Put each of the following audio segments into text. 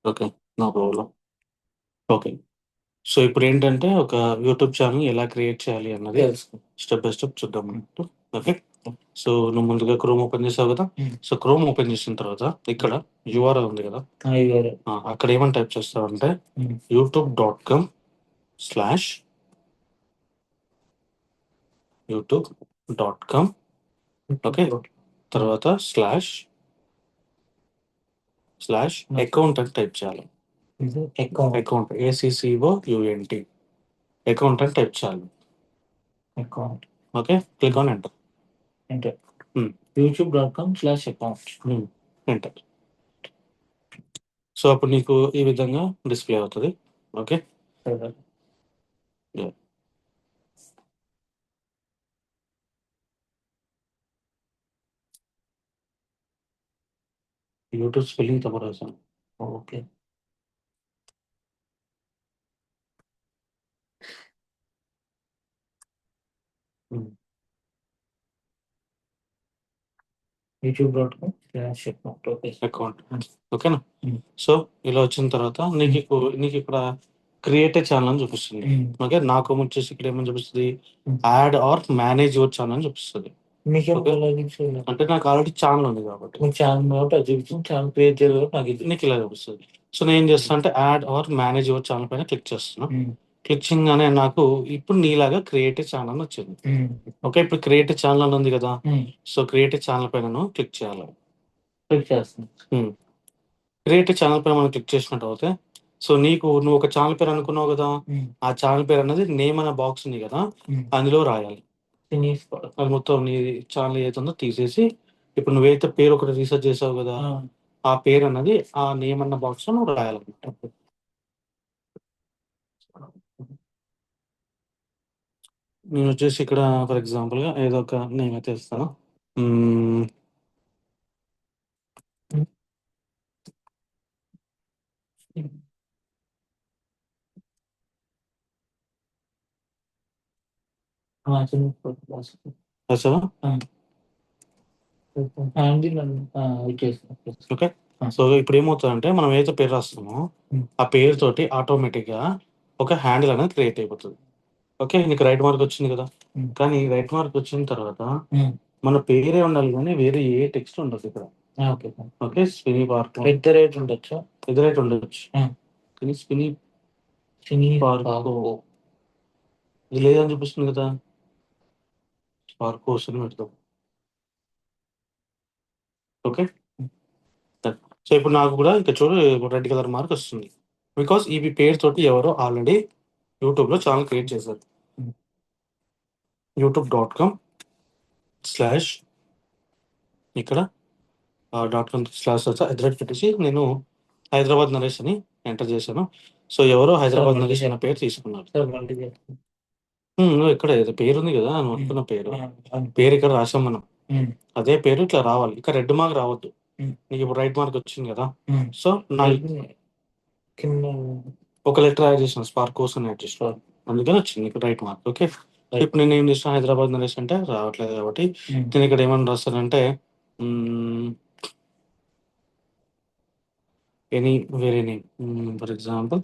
Okay. No problem. Okay. So, ఇప్పుడేంటంటే ఒక YouTube channel ఎలా క్రియేట్ చేయాలి అన్నది స్టెప్ బై స్టెప్ చూద్దాం అన్నట్టు. ఓకే. సో, నువ్వు ముందుగా క్రోమ్ ఓపెన్ చేసావు గదా! సో, క్రోమ్ ఓపెన్ చేసిన తర్వాత ఇక్కడ యూఆర్ఎల్ ఉంది గదా! అక్కడ ఏమని టైప్ చేస్తావంటే యూట్యూబ్.com స్లాష్ యూట్యూబ్.com ఓకే. తర్వాత స్లాష్ అకౌంట్ అని టైప్ చేయాలి. అకౌంట్ ACCOUNT అకౌంట్ అని టైప్ చేయాలి. Okay. Click on enter. youtube.com/account. Enter. So, అప్పుడు నీకు ఈ విధంగా డిస్‌ప్లే అవుతది. ఓకే. యాహ్! యూట్యూబ్ స్పెల్లింగ్ తప్పు రాసాను. ఓకే. హ్మ్. youtube.com/account. ఓకే. అకౌంట్. ఓకేనా? హ్మ్. సో, ఇలా వచ్చిన తర్వాత నీకిక్కడ క్రియేట్ ఎ ఛానెల్ అని చూపిస్తుంది. ఓకే. నాకేమొచ్చేసి ఇక్కడ ఏమని చూపిస్తది? Add or manage your channel అని చూపిస్తది. ఓకే. అంటే నాకు ఆల్రెడీ ఛానెల్ ఉంది కాబట్టి. మీకు ఛానెల్ కాబట్టి అది చూపించింది. ఛానెల్ క్రియేట్ చేయాలి కాబట్టి నాకు నీకిలా చూపిస్తది. సో, నేనేం చేస్తా అంటే add or manage your channel పైన క్లిక్ చేస్తున్నా. క్లిక్ చేయంగానే నాకు ఇప్పుడు నీలాగా క్రియేట్ ఎ ఛానెల్ అని వచ్చింది. ఓకే. ఇప్పుడు క్రియేట్ ఎ ఛానెల్ అని ఉంది గదా! సో, క్రియేట్ ఎ ఛానెల్ పైన నువ్వు క్లిక్ చేయాలి. క్లిక్ చేస్తున్నా. క్రియేట్ ఎ ఛానెల్ పైన మనం క్లిక్ చేసినట్టయితే సో, నువ్వు ఒక ఛానెల్ పేరు అనుకున్నావు గదా! ఆ ఛానెల్ పేరు అనేది నేమ్ అనే బాక్స్ ఉంది గదా! అందులో రాయాలి. అది మొత్తం నీ ఛానెల్ ఏదైతే ఉందో తీసేసి ఇప్పుడు నువ్వైతే పేరు ఒకటి రీసెర్చ్ చేసావు గదా! ఆ పేరు అన్నది ఆ నేమ్ అన్న బాక్స్‌లో నువ్వు రాయాలన్నమాట. నేనొచ్చేసి ఇక్కడ ఫర్ ఎగ్జాంపుల్‌గా ఏదో ఒక నేమ్ అయితే ఇస్తాను. హ్మ్. రాసావా? ఓకే. సో, ఇప్పుడేమవుతదంటే మనం ఏదైతే పేరు రాస్తున్నామో ఆ పేరుతోటి ఆటోమేటిక్‌గా ఒక హ్యాండిల్ అనేది క్రియేట్ అయిపోతది. ఓకే. నీకు రైట్ మార్క్ వచ్చింది గదా! కానీ రైట్ మార్క్ వచ్చిన తర్వాత మన పేరే ఉండాలి గానీ వేరే ఏ టెక్స్ట్ ఉండదిక్కడ. Okay. Okay. Spinny park at the rate ఉండొచ్చా? ఉండొచ్చు. కానీ స్పినీ పార్కో పార్కో. ఇది లేదని చూపిస్తుంది గదా! పార్కోస్ అని పెడదాం. ఓకే. సో, ఇప్పుడు నాకు కూడా ఇక్కడ చూడు రెడ్ కలర్ మార్క్ వస్తుంది. బికాజ్ ఇవి పేరుతోటి ఎవరో ఆల్రెడీ యూట్యూబ్‌లో ఛానెల్ క్రియేట్ చేశారు. యూట్యూబ్.com స్లాష్ ఇక్కడ .com స్లాష్ పెట్టేసి నేను హైదరాబాద్ నరేష్ అని ఎంటర్ చేశాను. సో, ఎవరో హైదరాబాద్ నరేష్ అన్న పేరు తీసుకున్నారు. నువ్వు ఇక్కడ ఏదో పేరుంది గదా! నువ్వు అనుకున్న పేరు. పేరు ఇక్కడ రాసాం మనం. అదే పేరు ఇట్లా రావాలి. ఇక్కడ రెడ్ మార్క్ రావద్దు. నీకు ఇప్పుడు రైట్ మార్క్ వచ్చింది గదా! సో, కింద ఒక లెటర్ యాడ్ చేసిన స్పార్కోస్ అని యాడ్ చేసిన. అందుకని వచ్చింది నీకు రైట్ మార్క్. ఓకే. ఇప్పుడు నేనేం చేసిన హైదరాబాద్ నరేష్ అంటే రావట్లేదు కాబట్టి నేను ఇక్కడ ఏమని రాస్తానంటే ఎనీ వేరే name for example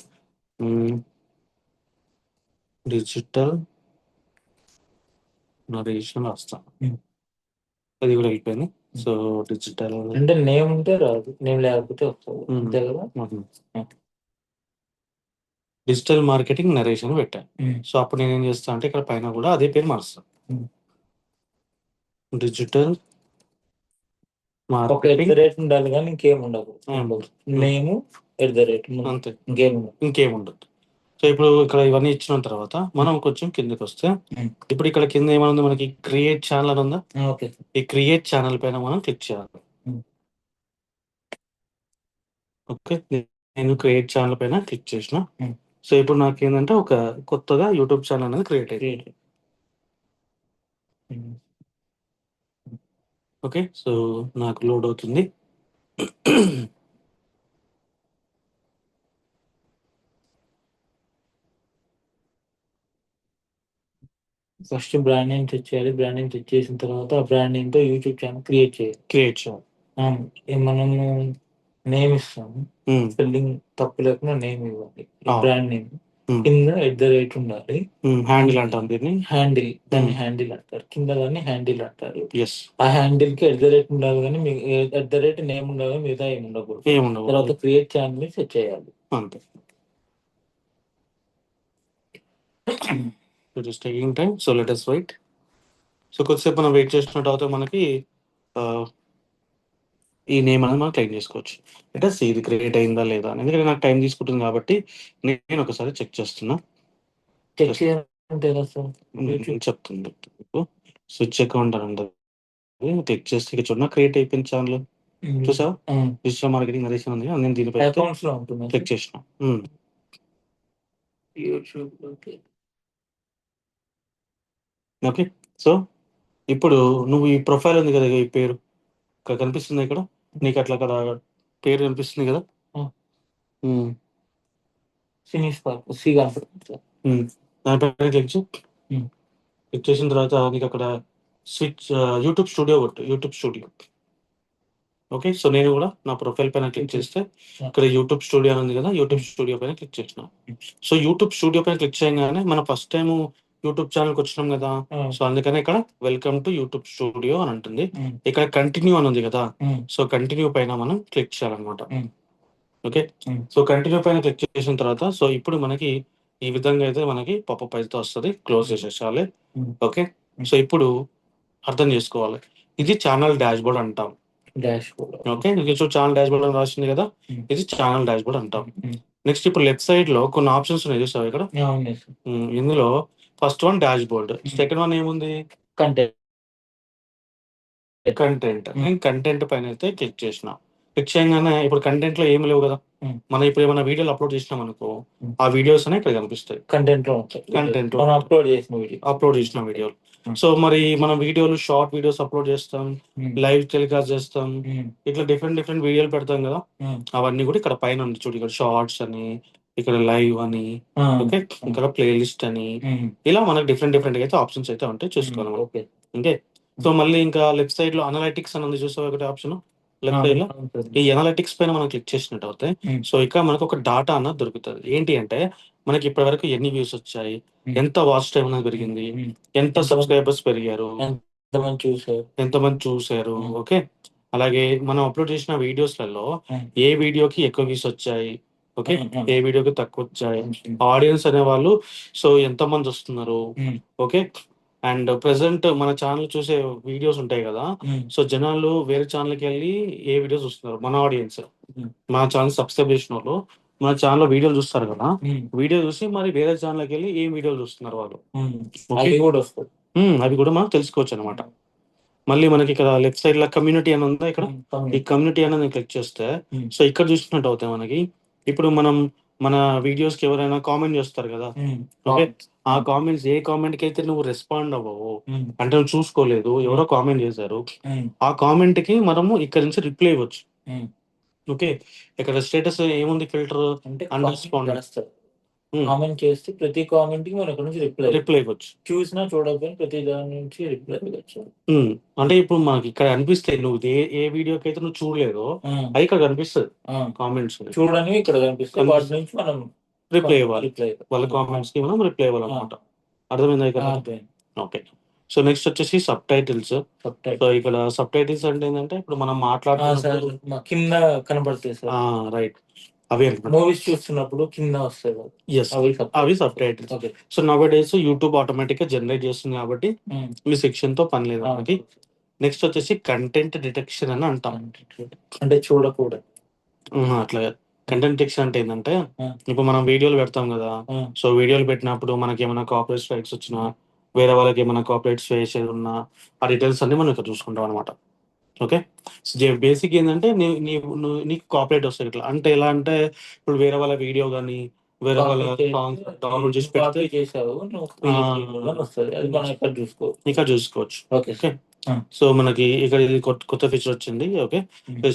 digital narration రాస్తా. అది కూడా అయిపోయింది. సో, డిజిటల్ అంటే నేమ్ ఉంటే రాదు. నేమ్ లేకపోతే వస్తది. అంతే కదా? డిజిటల్ మార్కెటింగ్ నరేషన్ పెట్టా. సో, అప్పుడు నేనేం చేస్తా అంటే ఇక్కడ పైన కూడా అదే పేరు మారుస్తా. డిజిటల్ ఒక ఎట్ ద రేట్ ఉండాలి గానీ ఇంకేం ఉండదు. నేము ఎట్ ద రేట్ అంతే. ఇంకేం ఉండదు. సో, ఇప్పుడు ఇక్కడ ఇవన్నీ ఇచ్చిన తర్వాత మనం కొంచెం కిందకొస్తే ఇప్పుడు ఇక్కడ కింద ఏమనుంది మనకి క్రియేట్ ఛానెల్ అని ఉందా? ఓకే. ఈ క్రియేట్ ఛానెల్ పైన మనం క్లిక్ చేయాలి. ఓకే. నేను క్రియేట్ ఛానెల్ పైన క్లిక్ చేసిన. సో, ఇప్పుడు నాకేందంటే ఒక కొత్తగా యూట్యూబ్ ఛానెల్ అనేది క్రియేట్ అయింది. ఓకే. సో, నాకు లోడ్ అవుతుంది. ఫస్ట్ బ్రాండ్ నేమ్ సెట్ చేయాలి. బ్రాండ్ నేమ్ సెట్ చేసిన తర్వాత ఆ బ్రాండ్ నేమ్‌తో యూట్యూబ్ ఛానెల్ క్రియేట్ చేయాలి. మనము నేమ్ ఇస్తాము. ఉమ్, స్పెల్లింగ్ తప్పు లేకుండా నేమ్ ఇవ్వాలి. ఆ, బ్రాండ్ నేమ్ ఉమ్, కింద @ ఉండాలి. హ్యాండిల్ అంటాం దీన్ని. హ్యాండిల్ దాన్ని హ్యాండిల్ అంటారు. కింద దాన్ని హ్యాండిల్ అంటారు. ఎస్, ఆ హ్యాండిల్ కి @ ఉండాలి కానీ నేమ్ ఉండాలి కానీ మిగతా ఏమి ఉండకూడదు. ఏముండవు తర్వాత క్రియేట్ ఛానల్ సెట్ చేయాలి. అంతే. It is taking time, so let us wait. So కొద్దిసేపు మనం వెయిట్ చేసిన తర్వాత మనకి ఆ, ఈ నేమ్ అనేది మనం క్లెయిమ్ చేసుకోవచ్చు. అంటే ఇది క్రియేట్ అయిందా లేదా అని. ఎందుకంటే నాకు టైం తీసుకుంటుంది కాబట్టి నేను ఒకసారి చెక్ చేస్తున్నా. చెక్ చేయాలంటే ఎలా సార్? చెప్తుంది స్విచ్ అకౌంట్ అని ఉంటుంది. క్లిక్ చేస్తే ఇక్కడ చూడ క్రియేట్ అయిపోయింది ఛానల్. చూసావా, డిజిటల్ మార్కెటింగ్ నరేషన్ ఉంది. నేను దీనిపై అకౌంట్స్ లో ఉంటుంది. క్లిక్ చేసిన. YouTube okay. సో ఇప్పుడు నువ్వు ఈ ప్రొఫైల్ ఉంది కదా, ఈ పేరు ఇక్కడ కనిపిస్తుంది. ఇక్కడ నీకు అట్లా అక్కడ పేరు కనిపిస్తుంది కదా. సినీ స్పార్క్ సి కనపడుతుంది సార్. దానిపైన క్లిక్ చేసిన తర్వాత నీకు అక్కడ స్విచ్ యూట్యూబ్ స్టూడియో కొట్టు. YouTube studio. ఓకే. సో నేను కూడా నా ప్రొఫైల్ పైన క్లిక్ చేస్తే ఇక్కడ యూట్యూబ్ స్టూడియో అని ఉంది కదా, యూట్యూబ్ స్టూడియో పైన క్లిక్ చేసిన. సో యూట్యూబ్ స్టూడియో పైన క్లిక్ చేయగానే మన ఫస్ట్ టైం యూట్యూబ్ ఛానల్కి వచ్చినాం కదా. సో అందుకనే ఇక్కడ వెల్కమ్ టు యూట్యూబ్ స్టూడియో అని ఉంటుంది. ఇక్కడ కంటిన్యూ అని ఉంది కదా. సో కంటిన్యూ పైన మనం క్లిక్ చేయాలన్నమాట. ఓకే. సో కంటిన్యూ పైన క్లిక్ చేసిన తర్వాత సో ఇప్పుడు మనకి ఈ విధంగా అయితే మనకి పాపప్ అయితే వస్తుంది. క్లోజ్ చేసేసాలి. ఓకే. సో ఇప్పుడు అర్థం చేసుకోవాలి, ఇది ఛానల్ డాష్ బోర్డ్ అంటాం. ఓకే. ఛానల్ డాష్ బోర్డ్ అని రాసింది కదా, ఇది ఛానల్ డాష్ బోర్డ్ అంటాం. నెక్స్ట్ ఇప్పుడు లెఫ్ట్ సైడ్ లో కొన్ని ఆప్షన్స్ ఉన్నాయి చూసావు ఇక్కడ. ఇందులో first one dash board, second one ఏముంది, కంటెంట్. నేను కంటెంట్ పైన అయితే క్లిక్ చేసిన. క్లిక్ చేయగానే ఇప్పుడు కంటెంట్ లో ఏమి లేవు కదా. మనం ఇప్పుడు ఏమైనా వీడియోలు అప్లోడ్ చేసినాం అనుకో, ఆ వీడియోస్ అనే ఇక్కడ కనిపిస్తాయి. కంటెంట్ లో అప్లోడ్ చేసిన వీడియోలు. సో మరి మనం వీడియోలు షార్ట్ వీడియోస్ అప్లోడ్ చేస్తాం, లైవ్ టెలికాస్ట్ చేస్తాం, ఇట్లా డిఫరెంట్ వీడియోలు పెడతాం కదా. అవన్నీ కూడా ఇక్కడ పైన ఉంది చూడు. ఇక్కడ షార్ట్స్ అని, ఇక్కడ లైవ్ అని, ఓకే, ఇక్కడ ప్లేలిస్ట్ అని, ఇలా మనకు డిఫరెంట్ అయితే ఆప్షన్స్ అయితే ఉంటాయి, చూసుకోవాలి. ఓకే. సో మళ్ళీ ఇంకా లెఫ్ట్ సైడ్ లో అనలైటిక్స్ అని ఉంది చూసావు, ఒకటి ఆప్షన్ లెఫ్ట్ సైడ్ లో. ఈ అనలైటిక్స్ పైన మనం క్లిక్ చేసినట్టు అవుతాయి. సో ఇక్కడ మనకు ఒక డాటా అన్నది దొరుకుతుంది. ఏంటి అంటే మనకి ఇప్పటి వరకు ఎన్ని వ్యూస్ వచ్చాయి, ఎంత వాచ్ టైం అనేది పెరిగింది, ఎంత సబ్స్క్రైబర్స్ పెరిగారు, ఎంతమంది చూసారు. ఓకే. అలాగే మనం అప్లోడ్ చేసిన వీడియోస్లలో ఏ వీడియోకి ఎక్కువ వ్యూస్ వచ్చాయి, ఓకే, ఏ వీడియోకి తక్కువ వచ్చాయి, ఆడియన్స్ అనే వాళ్ళు సో ఎంత మంది వస్తున్నారు. ఓకే. అండ్ ప్రెసెంట్ మన ఛానల్ చూసే వీడియోస్ ఉంటాయి కదా. సో జనాలు వేరే ఛానల్కి వెళ్ళి ఏ వీడియోస్ చూస్తున్నారు, మన ఆడియన్స్ మన ఛానల్ సబ్స్క్రైబ్ చేసిన వాళ్ళు మన ఛానల్ వీడియోలు చూస్తారు కదా. వీడియో చూసి మరి వేరే ఛానల్కి వెళ్ళి ఏం వీడియోలు చూస్తున్నారు వాళ్ళు, అవి కూడా మనం తెలుసుకోవచ్చు అనమాట. మళ్ళీ మనకి ఇక్కడ లెఫ్ట్ సైడ్ లో కమ్యూనిటీ అని ఉందా, ఇక్కడ ఈ కమ్యూనిటీ అనేది క్లిక్ చేస్తే సో ఇక్కడ చూసినట్టు అవుతాయి మనకి. ఇప్పుడు మనం మన వీడియోస్ కి ఎవరైనా కామెంట్ చేస్తారు కదా. ఓకే. ఆ కామెంట్స్ ఏ కామెంట్ కి అయితే నువ్వు రెస్పాండ్ అవ్వవు, అంటే నువ్వు చూసుకోలేదు, ఎవరో కామెంట్ చేశారు, ఆ కామెంట్ కి మనము ఇక్కడ నుంచి రిప్లై ఇవ్వచ్చు. ఓకే. ఇక్కడ స్టేటస్ ఏముంది, ఫిల్టర్ అండర్స్పాండ్. కామెంట్ చేస్తే ప్రతి కామెంట్ కి మనం ఇక్కడ నుంచి రిప్లై ఇవ్వచ్చు. చూసినా చూడకపోయినా ప్రతి దాని నుంచి రిప్లై ఇవ్వచ్చు. అంటే ఇప్పుడు మనకి ఇక్కడ అనిపిస్తాయి, నువ్వు ఏ వీడియోకి అయితే నువ్వు చూడలేదో అది ఇక్కడ కనిపిస్తుంది. కామెంట్స్ చూడని ఇక్కడ కనిపిస్తాయి, వాటి నుంచి మనం రిప్లై ఇవ్వాలి. వాళ్ళ కామెంట్స్ కి మనం రిప్లై ఇవ్వాలన్నమాట. అర్థమైందా ఇక్కడ? ఓకే. సో నెక్స్ట్ వచ్చేసి సబ్ టైటిల్స్. సో ఇక్కడ సబ్ టైటిల్స్ అంటే ఏంటంటే ఇప్పుడు మనం మాట్లాడుతున్నప్పుడు కింద కనబడతాయి సార్. రైట్. అవి మూవీస్ చూస్తున్నప్పుడు కింద వస్తాయి. అవి sub titles. So now days YouTube automatic గా జనరేట్ చేస్తుంది కాబట్టి మీ సెక్షన్ తో పని లేదు మనకి. నెక్స్ట్ వచ్చేసి కంటెంట్ డిటెక్షన్ అని అంటాం. అంటే చూడకూడదు అట్లా. కంటెంట్ డిటెక్షన్ అంటే ఏంటంటే ఇప్పుడు మనం వీడియోలు పెడతాం కదా. సో వీడియోలు పెట్టినప్పుడు మనకి ఏమైనా కాపీరైట్ స్ట్రైక్స్ వచ్చినా, వేరే వాళ్ళకి ఏమైనా కాపీరైట్స్ చేసేది ఉన్నా, ఆ డీటెయిల్స్ అన్ని మనం ఇక్కడ చూసుకుంటాం అనమాట. ఓకే. బేసిక్ ఏంటంటే నీకు కాపీరైట్ వస్తాయి ఇట్లా. అంటే ఎలా అంటే ఇప్పుడు వేరే వాళ్ళ వీడియో కానీ వేరే వాళ్ళ సాంగ్స్ డౌన్లోడ్ చేసి పెడితే ఇక్కడ చూసుకోవచ్చు. ఓకే. సో మనకి ఇక్కడ ఇది కొత్త ఫీచర్ వచ్చింది. Okay.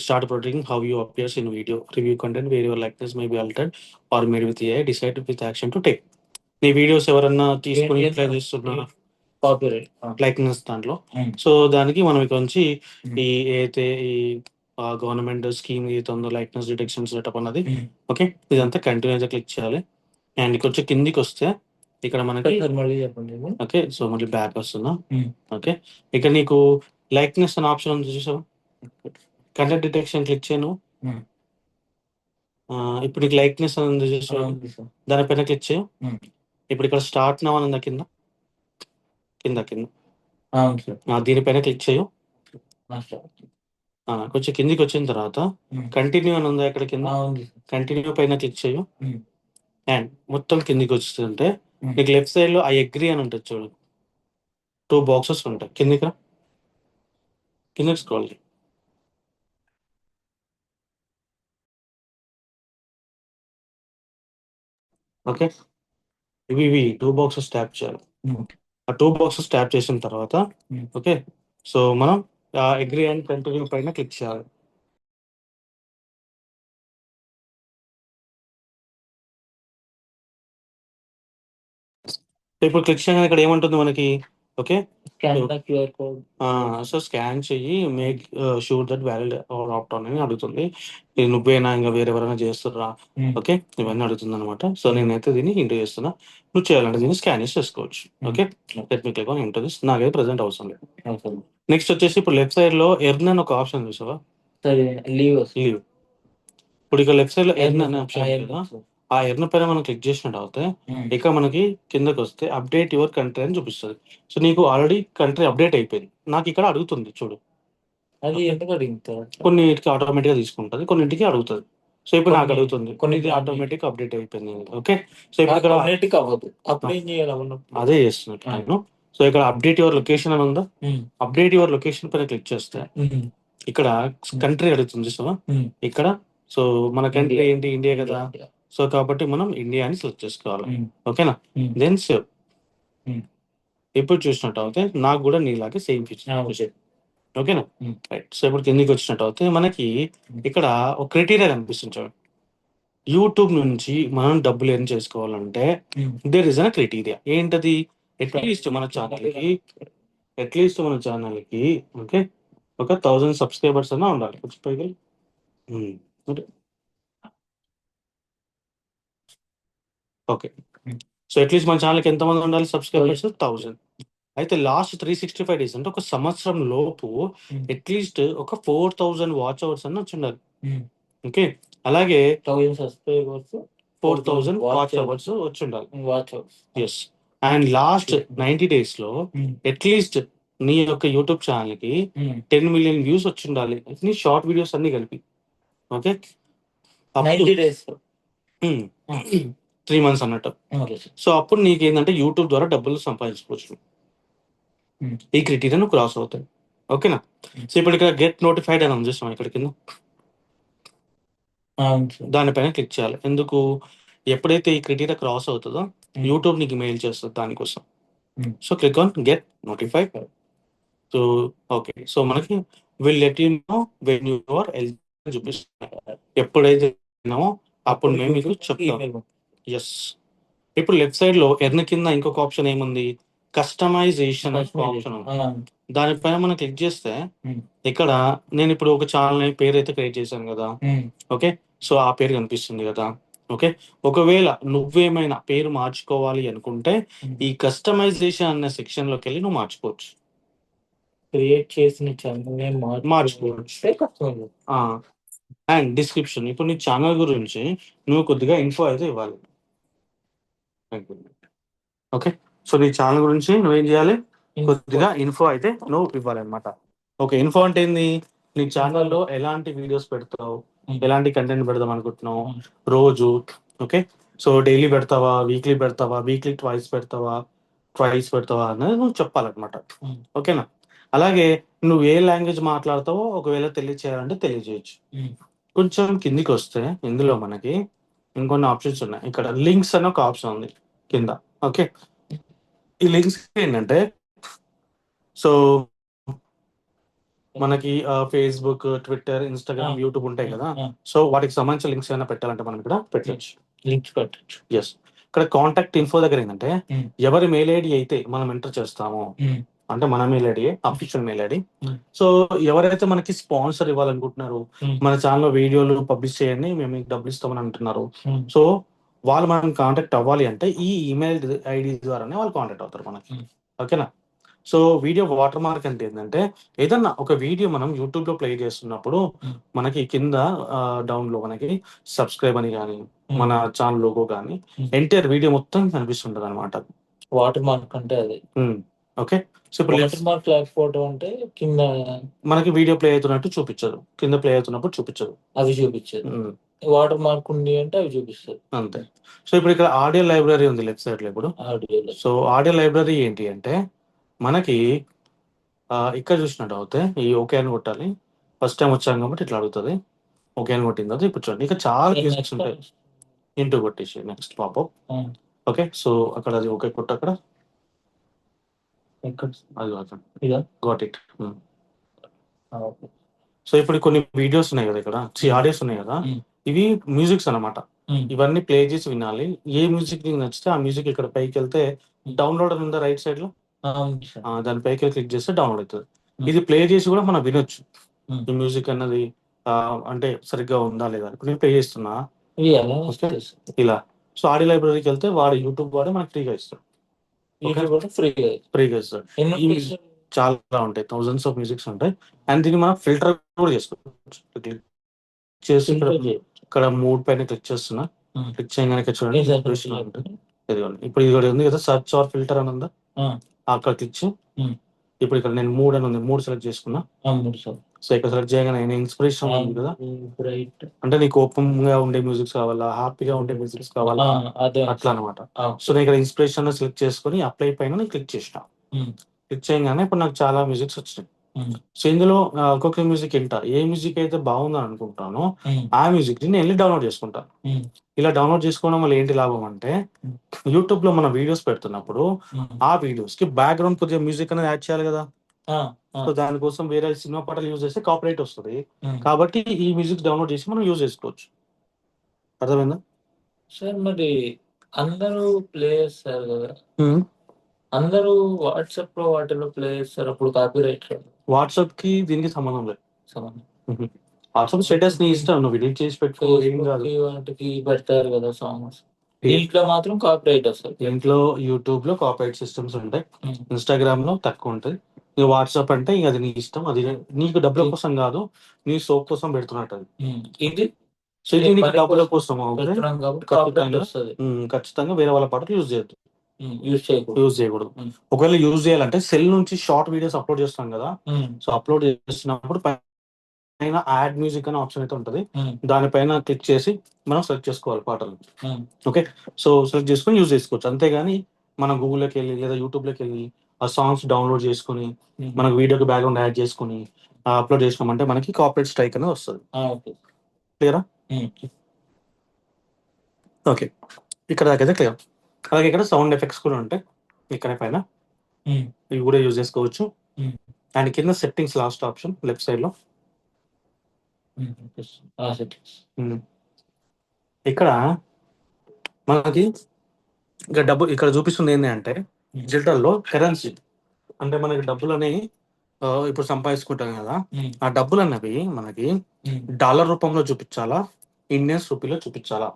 Start protecting how you appears in video review content where your likeness may be altered or made with AI decide with action to take. నీ వీడియోస్ ఎవరన్నా తీసుకుని ఇట్లా చేస్తున్నా లైక్నెస్ దాంట్లో. సో దానికి మనం ఇక్కడ నుంచి ఈ అయితే ఈ గవర్నమెంట్ స్కీమ్ ఏదైతే ఉందో లైక్నెస్ డిటెక్షన్ సెటప్ అన్నది. ఓకే, ఇదంతా కంటిన్యూగా క్లిక్ చేయాలి. అండ్ కొంచెం కిందికి వస్తే ఇక్కడ మనకి మళ్ళీ చెప్పండి. ఓకే, సో మళ్ళీ బ్యాక్ వస్తుందా. ఓకే, ఇక్కడ నీకు లైక్నెస్ అనే ఆప్షన్ ఉంది చూసావా, కంటెంట్ డిటెక్షన్ క్లిక్ చేయను. ఇప్పుడు నీకు లైక్నెస్ అని ఉంది చూసావా, దానిపైన క్లిక్ చేయ. ఇప్పుడు ఇక్కడ స్టార్ట్ నవ్ అని ఉందా కింద కింద కింద దీనిపైన క్లిక్ చేయు. కొంచెం కిందికి వచ్చిన తర్వాత కంటిన్యూ అని ఉందా ఇక్కడ కింద, కంటిన్యూ పైన క్లిక్ చేయు. అండ్ మొత్తం కిందికి వస్తుంటే నీకు లెఫ్ట్ సైడ్ లో ఐ అగ్రీ అని ఉంటుంది చూడు, 2 బాక్సెస్ ఉంటాయి. కిందికి స్క్రోల్ చేయి. ఓకే, ఇవి 2 బాక్సెస్ ట్యాప్ చేయాలి. ఆ 2 బాక్సెస్ ట్యాప్ చేసిన తర్వాత ఓకే, సో మనం అగ్రీ అండ్ కంటిన్యూ పైన క్లిక్ చేయాలి. ఇప్పుడు క్లిక్ చేయగానే ఇక్కడ ఏమంటుంది మనకి, ఓకే సో స్కాన్ చెయ్యి, make sure that valid or opt on అని అడుగుతుంది. ఇది నువ్వేనా ఇంకా వేరెవరైనా చేస్తుర్రా, ఓకే ఇవన్నీ అడుగుతుంది అనమాట. సో నేనైతే దీన్ని ఇంటూ చేస్తున్నా. నువ్వు చేయాలంటే దీన్ని స్కాన్ చేసి చేసుకోవచ్చు. Okay, let me click on into this. నాకైతే ప్రెసెంట్ అవసరం లేదు. నెక్స్ట్ వచ్చేసి ఇప్పుడు లెఫ్ట్ సైడ్ లో ఎర్న్ అని ఒక ఆప్షన్ చూసావా, లీవ్. ఇప్పుడు ఇక్కడ లెఫ్ట్ సైడ్ లో ఎర్న్ అనే ఆప్షన్ కదా, ఆ ఎర్న్ పైన మనం క్లిక్ చేసినట్టు అవుతే ఇక మనకి కిందకి వస్తే అప్డేట్ యువర్ కంట్రీ అని చూపిస్తుంది. సో నీకు ఆల్రెడీ కంట్రీ అప్డేట్ అయిపోయింది. నాకు ఇక్కడ అడుగుతుంది చూడు, అది ఎందుకు అడుగుతుంది? కొన్నిటికి ఆటోమేటిక్ గా తీసుకుంటుంది, కొన్నింటికి అడుగుతుంది. సో ఇప్పుడు నాకు అడుగుతుంది, కొన్నిటి ఆటోమేటిక్ అప్డేట్ అయిపోయింది. ఓకే, సో ఇప్పుడు ఇక్కడ అవ్వదు, అప్పుడు ఏం చేయాలి? అదే చేస్తున్నట్టు నేను. సో ఇక్కడ అప్డేట్ యువర్ లొకేషన్ అని ఉందా, అప్డేట్ యువర్ లొకేషన్ పైన క్లిక్ చేస్తే ఇక్కడ కంట్రీ అడుగుతుంది చూసావా, ఇక్కడ సో మన కంట్రీ ఏంటి, ఇండియా కదా. సో కాబట్టి మనం ఇండియా అని సెలెక్ట్ చేసుకోవాలి. ఓకేనా, దెన్ సేవ్. ఇప్పుడు చూసినట్టు అయితే నాకు కూడా నీలాగే సేమ్ ఫీచర్. ఓకేనా, రైట్. సో ఇప్పుడు కిందికి వచ్చినట్టు అయితే మనకి ఇక్కడ ఒక క్రైటీరియా కనిపిస్తుంది చూడండి. యూట్యూబ్ నుంచి మనం డబ్బులు ఎర్న్ చేసుకోవాలంటే దేర్ ఇస్ అన్ క్రైటీరియా. ఏంటది, అట్లీస్ట్ మన ఛానల్కి ఓకే ఒక 1000 సబ్స్క్రైబర్స్ అన్నా ఉండాలి. ఓకే, సో అట్లీస్ట్ మన ఛానల్కి ఎంతమంది ఉండాలి సబ్స్క్రైబర్స్, 1000. అయితే లాస్ట్ 365 డేస్ అంటే ఒక సంవత్సరం లోపు అట్లీస్ట్ ఒక 4000 వాచ్ అవర్స్ అన్న వచ్చి ఉండాలి. ఓకే, అలాగే 1000 సబ్స్క్రైబర్స్, 4000 వాచ్ అవర్స్ వచ్చి ఉండాలి. ఎస్, అండ్ లాస్ట్ 90 days లో అట్లీస్ట్ నీ యొక్క యూట్యూబ్ ఛానల్ కి 10 million వ్యూస్ వచ్చి ఉండాలి, నీ షార్ట్ వీడియోస్ అన్ని కలిపి. ఓకే, 90 days 3 months అన్నట్టు. సో అప్పుడు నీకు ఏంటంటే యూట్యూబ్ ద్వారా డబ్బులు సంపాదించుకోవచ్చు. ఈ క్రైటీరియా క్రాస్ అవుతాయి. ఓకేనా, సో ఇప్పుడు ఇక్కడ గెట్ నోటిఫైడ్ అని చూస్తాం ఇక్కడ కింద, దానిపైన క్లిక్ చేయాలి. ఎందుకు, ఎప్పుడైతే ఈ క్రైటీరియా క్రాస్ అవుతుందో యూట్యూబ్ నీకు మెయిల్ చేస్తుంది దానికోసం. So click on get notified. So okay, so మనకి will let you know when you are eligible చూపిస్తుంది. ఎప్పుడైతే అప్పుడు మేము మీకు చెప్తాం. ఎస్, ఇప్పుడు లెఫ్ట్ సైడ్ లో ఎర్న్ కింద ఇంకొక ఆప్షన్ ఏముంది, కస్టమైజేషన్ ఆప్షన్ ఉంది. దానిపైన మనం క్లిక్ చేస్తే ఇక్కడ నేను ఇప్పుడు ఒక ఛానల్ పేరు అయితే క్రియేట్ చేశాను కదా. ఓకే, సో ఆ పేరు కనిపిస్తుంది కదా. ఓకే, ఒకవేళ నువ్వేమైనా పేరు మార్చుకోవాలి అనుకుంటే ఈ కస్టమైజేషన్ అనే సెక్షన్ లోకి వెళ్ళి నువ్వు మార్చుకోవచ్చు. క్రియేట్ చేసిన ఛానల్ మార్చుకోవచ్చు. అండ్ డిస్క్రిప్షన్, ఇప్పుడు నీ ఛానల్ గురించి నువ్వు కొద్దిగా ఇన్ఫో అయితే ఇవ్వాలి. ఓకే, సో నీ ఛానల్ గురించి నువ్వేం చేయాలి, కొద్దిగా ఇన్ఫో అయితే నువ్వు ఇవ్వాలన్నమాట. ఓకే, ఇన్ఫో అంటే ఏంది, నీ ఛానల్లో ఎలాంటి వీడియోస్ పెడతావు, ఎలాంటి కంటెంట్ పెడదాం అనుకుంటున్నావు, రోజు. ఓకే, సో డైలీ పెడతావా, వీక్లీ పెడతావా, వీక్లీ ట్వైస్ పెడతావా అనేది నువ్వు చెప్పాలన్నమాట. ఓకేనా, అలాగే నువ్వు ఏ లాంగ్వేజ్ మాట్లాడతావో ఒకవేళ తెలియచేయాలంటే తెలియజేయచ్చు. కొంచెం కిందికి వస్తే ఇందులో మనకి ఇంకొన్ని ఆప్షన్స్ ఉన్నాయి. ఇక్కడ లింక్స్ అని ఒక ఆప్షన్ ఉంది కింద. ఓకే, ఈ లింక్స్ ఏంటంటే సో మనకి ఫేస్బుక్, ట్విట్టర్, ఇన్స్టాగ్రామ్, యూట్యూబ్ ఉంటాయి కదా. సో వాటికి సంబంధించిన లింక్స్ ఏమైనా పెట్టాలంటే మనం ఇక్కడ పెట్టచ్చు. లింక్స్ పెట్టచ్చు. ఎస్, ఇక్కడ కాంటాక్ట్ ఇన్ఫో దగ్గర ఏంటంటే ఎవరి మెయిల్ ఐడి అయితే మనం ఎంటర్ చేస్తామో అంటే మన mail ID official mail ID. Hmm. So ఎవరైతే మనకి స్పాన్సర్ ఇవ్వాలనుకుంటున్నారు, మన ఛానల్లో వీడియోలు పబ్లిష్ చేయండి, మేము మీకు డబ్బులు ఇస్తామని అంటున్నారు. సో వాళ్ళు మనం కాంటాక్ట్ అవ్వాలి అంటే ఈ ఈమెయిల్ ఐడి ద్వారానే వాళ్ళు కాంటాక్ట్ అవుతారు మనకి. ఓకేనా? సో వీడియో వాటర్ మార్క్ అంటే ఏంటంటే, ఏదన్నా ఒక వీడియో మనం యూట్యూబ్ లో ప్లే చేస్తున్నప్పుడు మనకి కింద డౌన్ లో మనకి సబ్స్క్రైబ్ అని కానీ, మన ఛానల్ లోగో కానీ, ఎంటైర్ వీడియో మొత్తం కనిపిస్తుంటది అనమాట. వాటర్ మార్క్ అంటే అది. ఓకే. సో ఇప్పుడు వాటర్ మార్క్ లేకపోవడం అంటే కింద మనకి వీడియో ప్లే అవుతున్నట్టు చూపించదు, కింద ప్లే అవుతున్నప్పుడు చూపించదు, అవి చూపించదు. వాటర్ మార్క్ ఉంది అంటే అవి చూపిస్తారు అంతే. సో ఇప్పుడు ఇక్కడ ఆడియో లైబ్రరీ ఉంది లెఫ్ట్ సైడ్ లో. ఇప్పుడు ఆడియోలో. సో ఆడియో లైబ్రరీ ఏంటి అంటే మనకి ఇక్కడ చూసినట్టు అవుతే ఈ ఓకే అని కొట్టాలి. ఫస్ట్ టైం వచ్చాం కాబట్టి ఇట్లా అడుగుతుంది. ఓకే అని కొట్టిన తర్వాత ఇప్పుడు చూడండి, ఇక చాలా కేసెస్ ఉంటాయి. ఇంటూ కొట్టేసి నెక్స్ట్ పాపప్. ఓకే. సో అక్కడ అది ఓకే కొట్టు, అక్కడ ఎక్కడ అది కాదు, ఇదా గాట్ ఇట్. సో ఇప్పుడు కొన్ని వీడియోస్ ఉన్నాయి కదా, ఇక్కడ ఆడియోస్ ఉన్నాయి కదా, ఇవి మ్యూజిక్స్ అన్నమాట. ఇవన్నీ ప్లే చేసి వినాలి. ఏ మ్యూజిక్ నీకు నచ్చితే ఆ మ్యూజిక్ ఇక్కడ పైకి వెళ్తే డౌన్లోడ్ అని ఉందా రైట్ సైడ్ లో, దాని పైకి క్లిక్ చేస్తే డౌన్లోడ్ అవుతుంది. ఇది ప్లే చేసి కూడా మనం వినొచ్చు. ఈ మ్యూజిక్ అన్నది అంటే సరిగ్గా ఉందా లేదా. ఇప్పుడు నేను ప్లే చేస్తున్నా ఇలా. సో ఆడియో లైబ్రరీకి వెళ్తే వాడు యూట్యూబ్ వాడు మనకి ఫ్రీగా ఇస్తాడు. ఫ్రీగా ఇస్తాడు. చాలా ఉంటాయి, థౌజండ్స్ ఆఫ్ మ్యూజిక్స్ ఉంటాయి. అండ్ దీన్ని మనం ఫిల్టర్ కూడా చేసుకోవచ్చు. క్లిక్ చేసి ఇక్కడ మూడ్ పైన క్లిక్ చేస్తున్నా. క్లిక్ చేయగానే చూడండి ఇన్స్పిరేషన్ ఉంటుంది. ఇప్పుడు ఇది ఉంది కదా, సర్చ్ ఆర్ ఫిల్టర్ అని ఉందా, అక్కడ క్లిక్ చేసి ఇప్పుడు ఇక్కడ నేను మూడ్ అని ఉంది, మూడ్ సెలెక్ట్ చేసుకున్నా. సో ఇక్కడ సెలెక్ట్ చేయగానే ఇన్స్పిరేషన్ ఉంది కదా, అంటే నీకు కోపంగా ఉండే మ్యూజిక్స్ కావాలా, హ్యాపీగా ఉండే మ్యూజిక్స్ కావాలా, అట్లా అనమాట. సో నేను ఇక్కడ ఇన్స్పిరేషన్ సెలెక్ట్ చేసుకుని అప్లై పైన క్లిక్ చేసిన. క్లిక్ చేయగానే ఇప్పుడు నాకు చాలా మ్యూజిక్స్ వచ్చినాయి. సో ఇందులో ఒక్కొక్క మ్యూజిక్ ఏ మ్యూజిక్ అయితే బాగుందని అనుకుంటానో ఆ మ్యూజిక్ ని నేను వెళ్ళి డౌన్లోడ్ చేసుకుంటాను. ఇలా డౌన్లోడ్ చేసుకోవడం వల్ల ఏంటి లాభం అంటే, యూట్యూబ్ లో మన వీడియోస్ పెడుతున్నప్పుడు ఆ వీడియోస్ కి బ్యాక్గ్రౌండ్ కొద్దిగా మ్యూజిక్ అనేది యాడ్ చేయాలి కదా. సో దానికోసం వేరే సినిమా పాటలు యూజ్ చేస్తే కాపీరైట్ వస్తుంది. కాబట్టి ఈ మ్యూజిక్ డౌన్లోడ్ చేసి మనం యూజ్ చేసుకోవచ్చు. అర్థమైందా సార్? మరి అందరూ ప్లే చేస్తారు కదా, అందరూ వాట్సాప్ లో వాటిలో ప్లే చేస్తారు, అప్పుడు కాపీరైట్ వాట్సాప్ కి దీనికి సంబంధం లేదు. వాట్సాప్ స్టేటస్ నీ ఇష్టం, నువ్వు ఎడిట్ చేసి పెట్టుకో, ఏం కాదు. వాటికి పెడతారు కదా సాంగ్స్, దీంట్లో మాత్రం కాపీరైట్ వస్తుంది. దీంట్లో యూట్యూబ్ లో కాపీరైట్ సిస్టమ్స్ ఉంటాయి, ఇన్స్టాగ్రామ్ లో తక్కువ ఉంటాయి. ఇక వాట్సాప్ అంటే ఇక అది నీ ఇష్టం, అది నీకు డబ్బుల కోసం కాదు, నీ సోప్ కోసం పెడుతున్నట్టు అది. ఇది సో ఇది నీకు డబ్బుల కోసం ఖచ్చితంగా ఖచ్చితంగా వేరే వాళ్ళ పాటలు యూజ్ చేయొద్దు, యూజ్ చేయకూడదు. ఒకవేళ యూజ్ చేయాలంటే సెల్ నుంచి షార్ట్ వీడియోస్ అప్లోడ్ చేస్తాం కదా, సో అప్లోడ్ చేస్తున్నప్పుడు పైన యాడ్ మ్యూజిక్ అనే ఆప్షన్ అయితే ఉంటుంది, దానిపైన క్లిక్ చేసి మనం సెలెక్ట్ చేసుకోవాలి పాటలు. ఓకే. సో సెలెక్ట్ చేసుకొని యూజ్ చేసుకోవచ్చు. అంతేగాని మనం గూగుల్లోకి వెళ్ళి లేదా యూట్యూబ్లోకి వెళ్ళి ఆ సాంగ్స్ డౌన్లోడ్ చేసుకుని మనకు వీడియోకి బ్యాక్గ్రౌండ్ యాడ్ చేసుకుని అప్లోడ్ చేసినామంటే మనకి కాపీరైట్ స్ట్రైక్ అనేది వస్తుంది. క్లియరా? ఓకే. ఇక్కడ దాకైతే క్లియర్. అలాగే ఇక్కడ సౌండ్ ఎఫెక్ట్స్ కూడా ఉంటాయి, ఇక్కడ పైన ఇవి కూడా యూజ్ చేసుకోవచ్చు. అండ్ కింద settings last option left side లో ఇక్కడ మనకి ఇంకా డబ్బు ఇక్కడ చూపిస్తుంది ఏంటి అంటే, డిజిటల్ లో కరెన్సీ అంటే మనకి డబ్బులు అనేవి ఇప్పుడు సంపాదించుకుంటాం కదా, ఆ డబ్బులు అన్నవి మనకి డాలర్ రూపంలో చూపించాలా, ఇండియన్స్ రూపీలో చూపించాలా.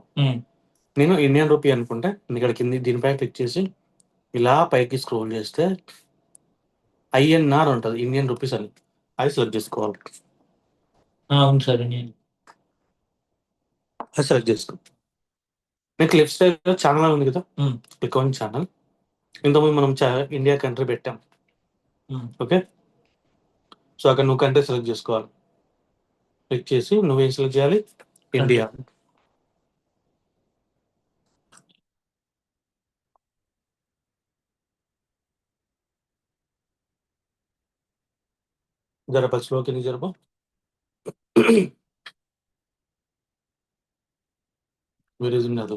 నేను ఇండియన్ రూపీ అనుకుంటే ఇక్కడ కింద దీనిపై క్లిక్ చేసి ఇలా పైకి స్క్రోల్ చేస్తే INR ఉంటుంది, ఇండియన్ రూపీస్ అని, అది సెలెక్ట్ చేసుకోవాలి. సరే, అది సెలెక్ట్ చేసుకో. మీకు లెఫ్ట్ సైడ్ లో ఛానల్ ఉంది కదా, క్లిక్ ఆన్ ఛానల్. ఇంతకుముందు మనం ఇండియా కంట్రీ పెట్టాం. ఓకే. సో అక్కడ నువ్వు కంట్రీ సెలెక్ట్ చేసుకోవాలి. క్లిక్ చేసి నువ్వేం సెలెక్ట్ చేయాలి, ఇండియా. జరప స్లోకి నీ జరప. వేరేజుంది అది.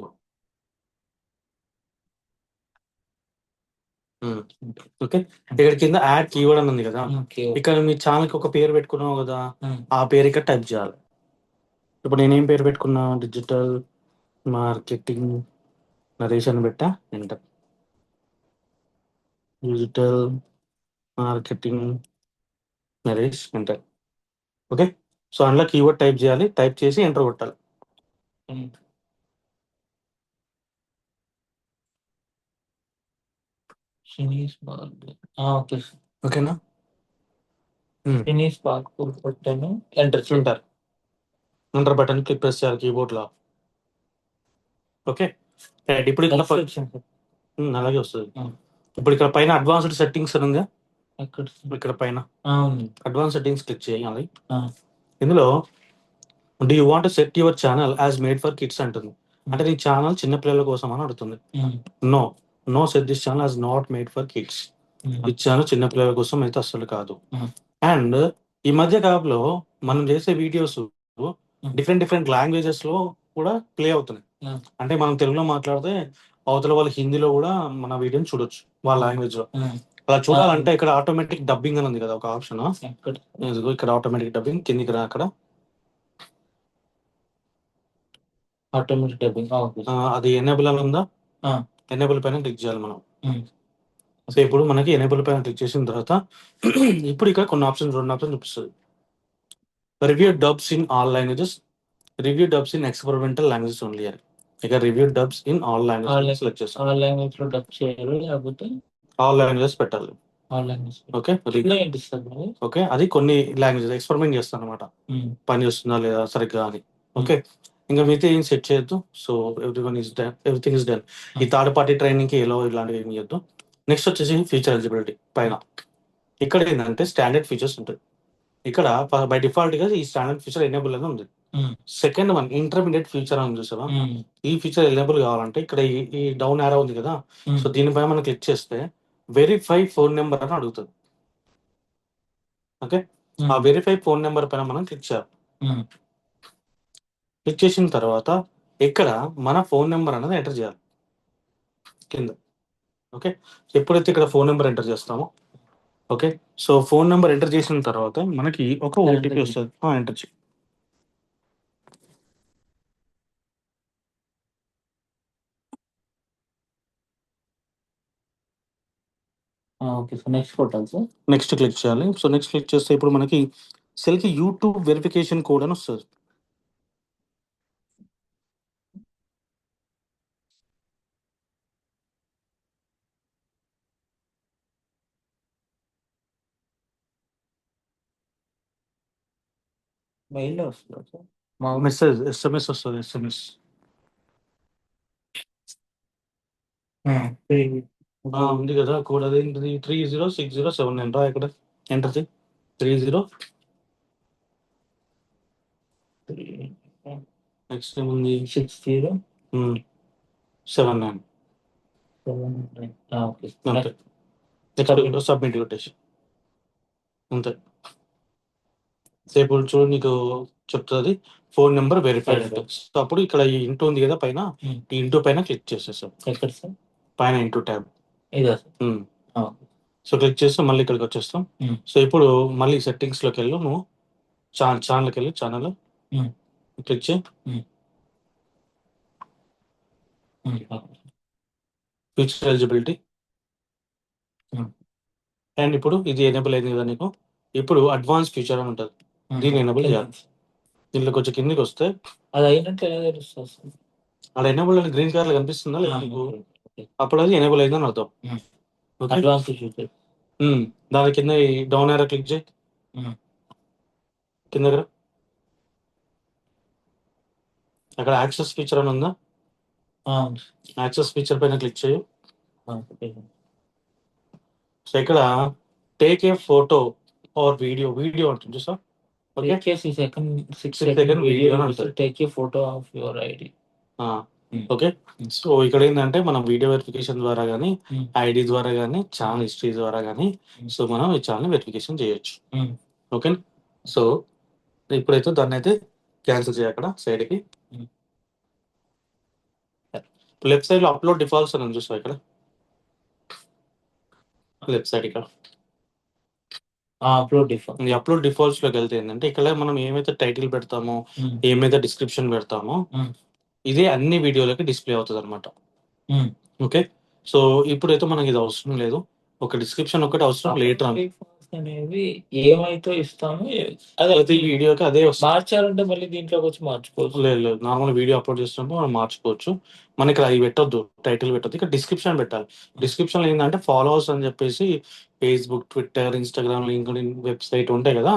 ఓకే. ఇక్కడ కింద యాడ్ కీవర్డ్ అని ఉంది కదా, ఇక్కడ మీ ఛానల్ కి ఒక పేరు పెట్టుకున్నావు కదా, ఆ పేరు ఇక్కడ టైప్ చేయాలి. ఇప్పుడు నేనేం పేరు పెట్టుకున్నా, డిజిటల్ మార్కెటింగ్ నరేష్ అని పెట్టా, enter. Digital marketing Naresh enter. Okay. So అందులో కీవర్డ్ టైప్ చేయాలి, టైప్ చేసి ఎంటర్ కొట్టాలి. ఓకే. ఓకేనా? ఫినిష్ పాస్పోర్ట్ కొట్టాను, enter enter enter button click press చేయాలి కీబోర్డ్లో. ఓకే. రైట్. ఇప్పుడు ఇక్కడ అలాగే వస్తుంది. ఇప్పుడు ఇక్కడ పైన అడ్వాన్స్డ్ సెట్టింగ్స్ అని ఉందా, ఇక్కడ పైన అడ్వాన్స్ సెట్టింగ్స్ క్లిక్ చేయాలి. ఇందులో do you want set your channel as made for kids అంటుంది. అంటే నీ ఛానల్ చిన్నపిల్లల కోసం అని అడుగుతుంది. No no set this channel as not made for kids. ఇచ్చాను చిన్నపిల్లల కోసం అయితే అస్సలు కాదు. అండ్ ఈ మధ్య కాలంలో మనం చేసే వీడియోస్ డిఫరెంట్ డిఫరెంట్ లాంగ్వేజెస్ లో కూడా ప్లే అవుతున్నాయి. అంటే మనం తెలుగులో మాట్లాడితే అవతల వాళ్ళు హిందీలో కూడా మన వీడియోని చూడొచ్చు వాళ్ళ లాంగ్వేజ్ లో. అలా చూడాలంటే ఇక్కడ ఆటోమేటిక్ డబ్బింగ్ అని ఉంది కదా ఒక ఆప్షన్. ఇక్కడ ఆటోమేటిక్ డబ్బింగ్ కిందికి రా, అక్కడ ఆటోమేటిక్ డబ్బింగ్ అది ఎనేబుల్ అని ఉందా, ఎనేబుల్ పైన క్లిక్ చేయాలి మనం. సో ఇప్పుడు మనకి ఎనేబుల్ పైన క్లిక్ చేసిన తర్వాత ఇప్పుడు ఇక్కడ కొన్ని ఆప్షన్స్, 2 ఆప్షన్ చూపిస్తుంది. Review dubs in all languages, review dubs in experimental languages only అని. ఇక review dubs in all languages select చేస్తాం. ఆల్ లాంగ్వేజ్ లో డబ్ చేయాలి, లేకపోతే ఆల్ లాంగ్వేజెస్ పెట్టాలి. All language. ఓకే. ఏంటి సార్ మరి? ఓకే, అది కొన్ని లాంగ్వేజెస్ ఎక్స్పెరిమెంట్ చేస్తాను అనమాట, పని చేస్తుందా లేదా సరిగ్గా అని. ఓకే. ఇంకా మిగతా ఏం సెట్ చేయొద్దు. So everything is done. ఈ థర్డ్ పార్టీ ట్రైనింగ్ కి ఎలా ఇలాంటివి ఏం చేయొద్దు. నెక్స్ట్ వచ్చేసి ఫీచర్ ఎలిజిబిలిటీ పైన ఇక్కడ ఏంటంటే స్టాండర్డ్ ఫీచర్స్ ఉంటాయి. ఇక్కడ బై డిఫాల్ట్ గా ఈ స్టాండర్డ్ ఫీచర్ ఎనేబుల్ అని ఉంది. సెకండ్ వన్ ఇంటర్మీడియట్ ఫీచర్ అని చూసావా, ఈ ఫీచర్ ఎనేబుల్ కావాలంటే ఇక్కడ ఈ డౌన్ యారో ఉంది కదా, సో దీనిపైన మనం క్లిక్ చేస్తే వెరిఫై ఫోన్ నెంబర్ అని అడుగుతుంది. ఓకే. ఆ వెరిఫై ఫోన్ నెంబర్ పైన మనం క్లిక్ చేయాలి. క్లిక్ చేసిన తర్వాత ఇక్కడ మన ఫోన్ నెంబర్ అనేది ఎంటర్ చేయాలి కింద. ఓకే. ఎప్పుడైతే ఇక్కడ ఫోన్ నెంబర్ ఎంటర్ చేస్తామో, okay, so phone number enter చేసిన తర్వాత మనకి ఒక ఓటీపీ వస్తుంది. ఎంటర్ చేయి. నెక్స్ట్ కొట్టాలి సార్. నెక్స్ట్ క్లిక్ చేయాలి. సో నెక్స్ట్ క్లిక్ చేస్తే ఇప్పుడు మనకి సెల్కి యూట్యూబ్ వెరిఫికేషన్ కోడ్ అని వస్తుంది. మెయిల్ వస్తుంది సార్, మెసేజ్ ఎస్ఎంఎస్ వస్తుంది. ఎస్ఎంఎస్ ఉంది కదా కోడ్, అదేంటిది 306079 రా ఇక్కడ ఎంటర్ చేయి. 30 నెక్స్ట్ ఏముంది 6079 అంతే. సబ్మిట్ కొట్టేసి అంతే. సేపు చూడు నీకు చెప్తుంది ఫోన్ నెంబర్ వెరిఫైడ్ అంటే. సో అప్పుడు ఇక్కడ ఈ ఇంటూ ఉంది కదా పైన, ఈ ఇంటూ పైన క్లిక్ చేసేసాం. ఎక్కడ సార్? పైన ఇంటూ ట్యాబ్. ఇదా? సో క్లిక్ చేస్తే మళ్ళీ ఇక్కడికి వచ్చేస్తాం. సో ఇప్పుడు మళ్ళీ సెట్టింగ్స్ లోకి వెళ్ళు, నువ్వు ఛానల్కి వెళ్ళి ఛానల్ క్లిక్ చేయి. ఫీచర్ ఎలిజిబిలిటీ అండ్ ఇప్పుడు ఇది ఎనేబుల్ అయింది కదా నీకు. ఇప్పుడు అడ్వాన్స్ ఫీచర్ అని ఉంటుంది, దీన్ని ఎనేబుల్ చేయాలి. దీంట్లో కొంచెం కిందికి వస్తే అది అయినట్టు ఎలా తెలుస్తుంది సార్? అలా ఎనేబుల్ అని గ్రీన్ కలర్ కనిపిస్తుందా లేదా నీకు? అప్పుడు అది ఎనేబుల్ అయిందని అర్థం. Advance feature. దాని కింద డౌన్ ఏరో క్లిక్ చేయి. కింద దగ్గర అక్కడ యాక్సెస్ ఫీచర్ అని ఉందా, యాక్సెస్ ఫీచర్ పైన క్లిక్ చేయి. సో ఇక్కడ take a photo or video, video ఉంటుంది చూసా. Okay, 6 second video take a photo of your ID. Okay. So ఇక్కడ ఏంటంటే మనం వీడియో వెరిఫికేషన్ ద్వారా కానీ, ఐడి ద్వారా కానీ, ఛానల్ హిస్టరీ ద్వారా కానీ, సో మనం ఈ ఛానల్ వెరిఫికేషన్ చేయొచ్చు. ఓకే. సో ఇప్పుడైతే దాన్ని అయితే క్యాన్సిల్ చేయ. అక్కడ సైడ్కి లెఫ్ట్ సైడ్ లో అప్లోడ్ డిఫాల్ట్స్ అని చూస్తాం. ఇక్కడ లెఫ్ట్ సైడ్ ఇక్కడ అప్లోడ్ డిఫాల్ట్స్ లోకి వెళ్తే ఏంటంటే ఇక్కడ మనం ఏమైతే టైటిల్ పెడతామో, ఏమైతే డిస్క్రిప్షన్ పెడతామో, ఇదే అన్ని వీడియోలకి డిస్ప్లే అవుతుంది అనమాట. ఓకే. సో ఇప్పుడైతే మనకి ఇది అవసరం లేదు. ఒక డిస్క్రిప్షన్ ఒకటి అవసరం లేటర్ అని. అనేవి ఏమైతే ఇస్తామో అదే ప్రతి వీడియోకి అదే వస్తుంది. మార్చాలంటే మళ్ళీ దీంట్లోకి వచ్చి మార్చుకోవచ్చు. లేదు లేదు, నార్మల్ వీడియో అప్లోడ్ చేసినప్పుడు మనం మార్చుకోవచ్చు. మనకి అవి పెట్టొద్దు, టైటిల్ పెట్టొద్దు, ఇక్కడ డిస్క్రిప్షన్ పెట్టాలి. డిస్క్రిప్షన్లో ఏంటంటే ఫాలోవర్స్ అని చెప్పేసి Facebook, Twitter, Instagram, LinkedIn, website ఉంటాయి కదా,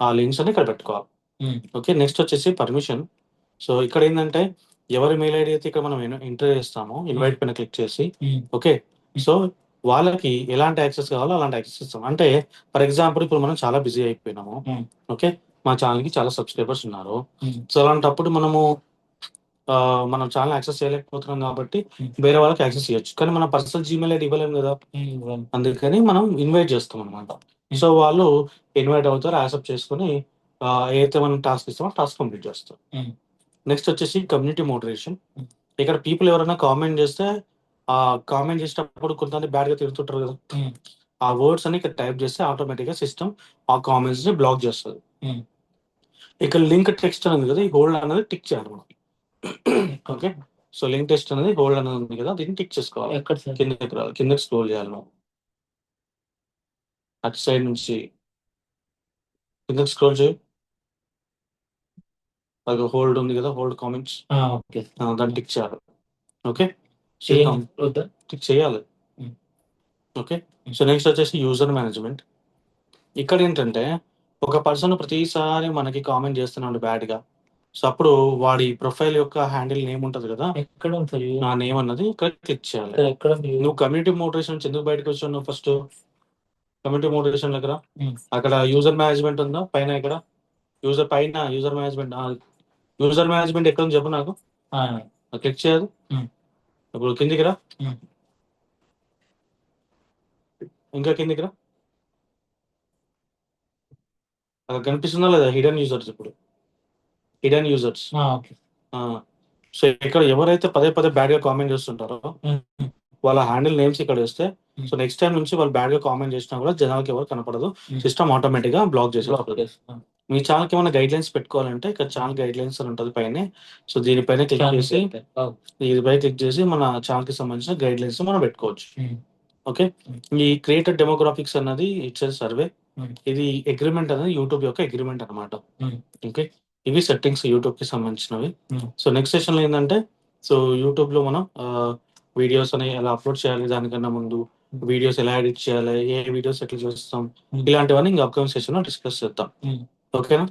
ఆ లింక్స్ అని ఇక్కడ పెట్టుకోవాలి. ఓకే, నెక్స్ట్ వచ్చేసి పర్మిషన్. సో ఇక్కడ ఏంటంటే ఎవరి మెయిల్ ఐడి అయితే ఇక్కడ మనం ఎంటర్ చేస్తామో ఇన్వైట్ పైన క్లిక్ చేసి, ఓకే, సో వాళ్ళకి ఎలాంటి యాక్సెస్ కావాలో అలాంటి యాక్సెస్ ఇస్తాం. అంటే ఫర్ ఎగ్జాంపుల్ ఇప్పుడు మనం చాలా బిజీ అయిపోయినాము, ఓకే, మా ఛానల్కి చాలా సబ్స్క్రైబర్స్ ఉన్నారు. సో అలాంటప్పుడు మనం ఛానల్ యాక్సెస్ చేయలేకపోతున్నాం కాబట్టి వేరే వాళ్ళకి యాక్సెస్ చేయొచ్చు, కానీ మన పర్సనల్ జీమెయిల్ ఐడి ఇవ్వలేము కదా, అందుకని మనం ఇన్వైట్ చేస్తాం అనమాట. సో వాళ్ళు ఇన్వైట్ అవుతారు, యాక్సెప్ట్ చేసుకుని ఏదైతే మనం టాస్క్ ఇస్తామో టాస్క్ కంప్లీట్ చేస్తాం. నెక్స్ట్ వచ్చేసి కమ్యూనిటీ మోడరేషన్. ఇక్కడ పీపుల్ ఎవరైనా కామెంట్ చేస్తే ఆ కామెంట్ చేసేటప్పుడు కొంతమంది బ్యాడ్గా తిరుగుతుంటారు కదా, ఆ వర్డ్స్ అని ఇక్కడ టైప్ చేస్తే ఆటోమేటిక్గా సిస్టమ్ ఆ కామెంట్స్ ని బ్లాక్ చేస్తుంది. ఇక్కడ లింక్ టెక్స్ట్ అనేది కదా, ఈ హోల్డ్ అనేది టిక్ చేయాలి మనం. ఓకే, సో లింక్ టెక్స్ట్ అనేది హోల్డ్ అనేది ఉంది కదా, దీన్ని టిక్ చేసుకోవాలి. కిందకి రావాలి, కిందకి స్క్రోల్ చేయాలి మనం. అటు సైడ్ నుంచి కిందకి స్క్రోల్ చేయి, అది హోల్డ్ ఉంది కదా, హోల్డ్ కామెంట్స్, దాన్ని టిక్ చేయాలి. ఓకే, టిక్ చేయాలి. ఓకే, సో నెక్స్ట్ వచ్చేసి యూజర్ మేనేజ్మెంట్. ఇక్కడ ఏంటంటే ఒక పర్సన్ ప్రతిసారి మనకి కామెంట్ చేస్తున్నాడు బ్యాడ్ గా, సో అప్పుడు వాడి ప్రొఫైల్ యొక్క హ్యాండిల్ నేమ్ ఉంటది కదా, ఎక్కడ ఉంటుంది నా నేమ్ అన్నది ఇక్కడ క్లిక్ చేయాలి. ఎక్కడ నువ్వు కమ్యూనిటీ మోడరేషన్ నుంచి ఎందుకు బయటకు వచ్చావు? నువ్వు ఫస్ట్ కమ్యూనిటీ మోడరేషన్ దగ్గర అక్కడ యూజర్ మేనేజ్మెంట్ ఉందా పైన, ఇక్కడ యూజర్ పైన యూజర్ మేనేజ్మెంట్, యూజర్ మేనేజ్మెంట్ ఎక్కడ ఉంది చెప్పు నాకు. క్లిక్ చేయదు. ఇప్పుడు కిందికి రా, ఇంకా కిందికి రా, అక్కడ కనిపిస్తుందా లేదా హిడెన్ యూజర్స్. ఇప్పుడు హిడెన్ యూజర్స్. సో ఇక్కడ ఎవరైతే పదే పదే బ్యాడ్ గా కామెంట్ చేస్తుంటారో వాళ్ళ హ్యాండిల్ నేమ్స్ ఇక్కడ వేస్తే, సో నెక్స్ట్ టైం నుంచి వాళ్ళు బ్యాడ్ గా కామెంట్ చేసినా కూడా జనాలకి ఎవరు కనపడదు, సిస్టమ్ ఆటోమేటిక్ గా బ్లాక్ చేసేస్తుంది. మీ ఛానల్ కి ఏమైనా గైడ్ లైన్స్ పెట్టుకోవాలంటే ఇక్కడ ఛానల్ గైడ్ లైన్స్ అని ఉంటుంది పైన, సో దీనిపైన క్లిక్ చేసి దీనిపై క్లిక్ చేసి మన ఛానల్ కి సంబంధించిన గైడ్ లైన్స్ మనం పెట్టుకోవచ్చు. ఓకే, ఈ క్రియేటెడ్ డెమోగ్రాఫిక్స్ అన్నది ఇట్స్ సర్వే, ఇది అగ్రిమెంట్ అనేది యూట్యూబ్ యొక్క అగ్రిమెంట్ అనమాట. ఓకే, ఇవి సెట్టింగ్స్ యూట్యూబ్ కి సంబంధించినవి. సో నెక్స్ట్ సెషన్ లో ఏంటంటే, సో యూట్యూబ్ లో మనం వీడియోస్ అని ఎలా అప్లోడ్ చేయాలి, దానికన్నా ముందు వీడియోస్ ఎలా ఎడిట్ చేయాలి, ఏ వీడియోస్ ఎట్లా చేస్తాం, ఇలాంటివన్నీ ఇంకా అప్కమింగ్ సెషన్ లో డిస్కస్ చేద్దాం. ఓకేనా?